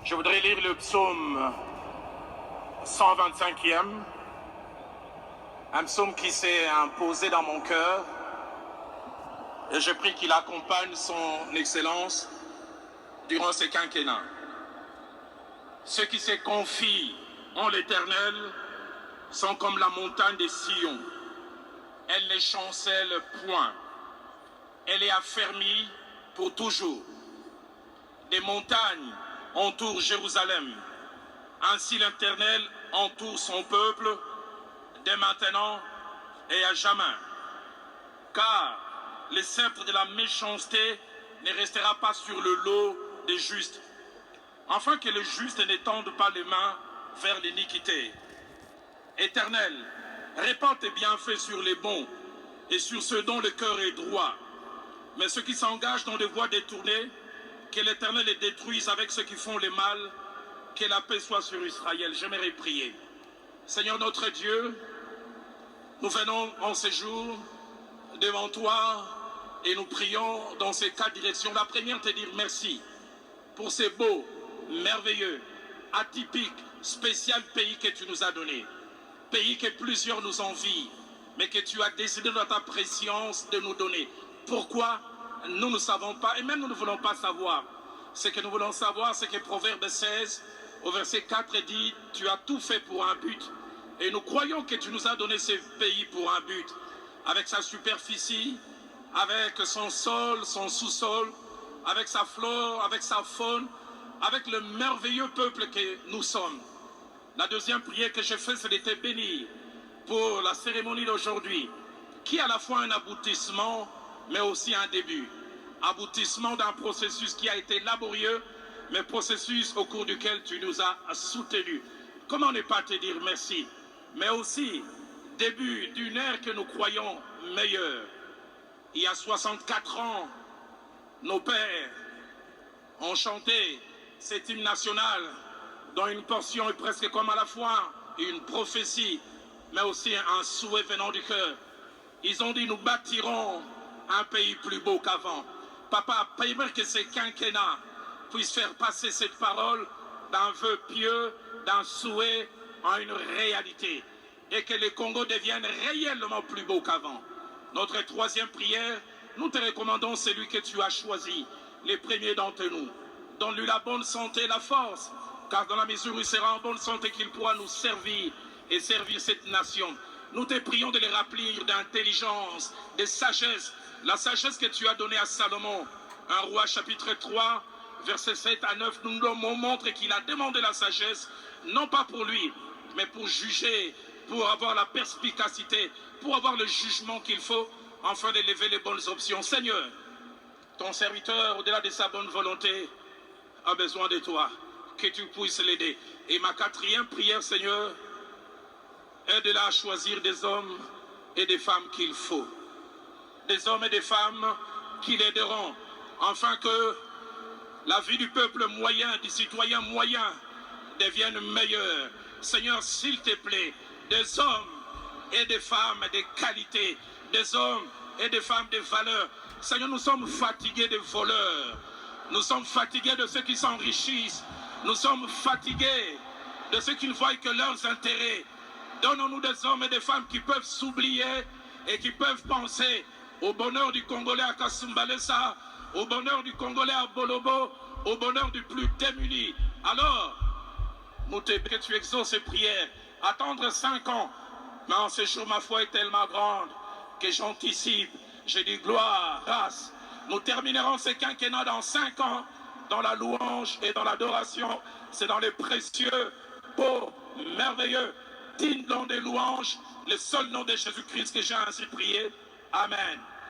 Je voudrais lire le psaume 125e, un psaume qui s'est imposé dans mon cœur, et je prie qu'il accompagne son excellence durant ce quinquennat. Ceux qui se confient en l'Éternel sont comme la montagne de Sion. Elle ne chancelle point. Elle est affermie pour toujours. Des montagnes entourent Jérusalem. Ainsi l'Éternel entoure son peuple dès maintenant et à jamais. Car le sceptre de la méchanceté ne restera pas sur le lot des justes, afin que les justes n'étendent pas les mains vers l'iniquité. Éternel, répands tes bienfaits sur les bons et sur ceux dont le cœur est droit. Mais ceux qui s'engagent dans des voies détournées, que l'Éternel les détruise avec ceux qui font le mal, que la paix soit sur Israël. J'aimerais prier. Seigneur notre Dieu, nous venons en ce jour devant toi et nous prions dans ces quatre directions. La première, te dire merci pour ces beaux, merveilleux, atypiques, spécial pays que tu nous as donné. Pays que plusieurs nous envient, mais que tu as décidé dans ta préscience de nous donner. Pourquoi? Nous ne savons pas, et même nous ne voulons pas savoir. Ce que nous voulons savoir, c'est que Proverbe 16, au verset 4, dit, tu as tout fait pour un but. Et nous croyons que tu nous as donné ce pays pour un but, avec sa superficie, avec son sol, son sous-sol, avec sa flore, avec sa faune, avec le merveilleux peuple que nous sommes. La deuxième prière que j'ai faite, c'est de te bénir pour la cérémonie d'aujourd'hui, qui est à la fois un aboutissement, mais aussi un début. Aboutissement d'un processus qui a été laborieux, mais processus au cours duquel tu nous as soutenus. Comment ne pas te dire merci? Mais aussi début d'une ère que nous croyons meilleure. Il y a 64 ans, nos pères ont chanté cet hymne national dont une portion est presque comme à la fois une prophétie, mais aussi un souhait venant du cœur. Ils ont dit, nous bâtirons un pays plus beau qu'avant. Papa, permets que ce quinquennat puisse faire passer cette parole d'un vœu pieux, d'un souhait en une réalité, et que le Congo devienne réellement plus beau qu'avant. Notre troisième prière, nous te recommandons celui que tu as choisi, les premiers d'entre nous. Donne-lui la bonne santé et la force, car dans la mesure où il sera en bonne santé qu'il pourra nous servir et servir cette nation. Nous te prions de les remplir d'intelligence, de sagesse, la sagesse que tu as donnée à Salomon. 1 Roi chapitre 3, versets 7 à 9, nous nous montre qu'il a demandé la sagesse, non pas pour lui, mais pour juger, pour avoir la perspicacité, pour avoir le jugement qu'il faut, afin d'élever les bonnes options. Seigneur, ton serviteur, au-delà de sa bonne volonté, a besoin de toi, que tu puisses l'aider. Et ma quatrième prière, Seigneur, aide-la à choisir des hommes et des femmes qu'il faut. Des hommes et des femmes qui l'aideront, afin que la vie du peuple moyen, du citoyen moyen, devienne meilleure. Seigneur, s'il te plaît, des hommes et des femmes de qualité, des hommes et des femmes de valeur. Seigneur, nous sommes fatigués de voleurs. Nous sommes fatigués de ceux qui s'enrichissent. Nous sommes fatigués de ceux qui ne voient que leurs intérêts. Donnons-nous des hommes et des femmes qui peuvent s'oublier et qui peuvent penser au bonheur du Congolais à Kasumbalesa, au bonheur du Congolais à Bolobo, au bonheur du plus démuni. Alors, nous te prions que tu exauces ces prières. Attendre 5 ans, mais en ce jour, ma foi est tellement grande que j'anticipe. J'ai dit gloire, grâce. Nous terminerons ce quinquennat dans 5 ans, dans la louange et dans l'adoration. C'est dans les précieux, beaux, merveilleux, dignes noms des louanges, le seul nom de Jésus-Christ que j'ai ainsi prié. Amen.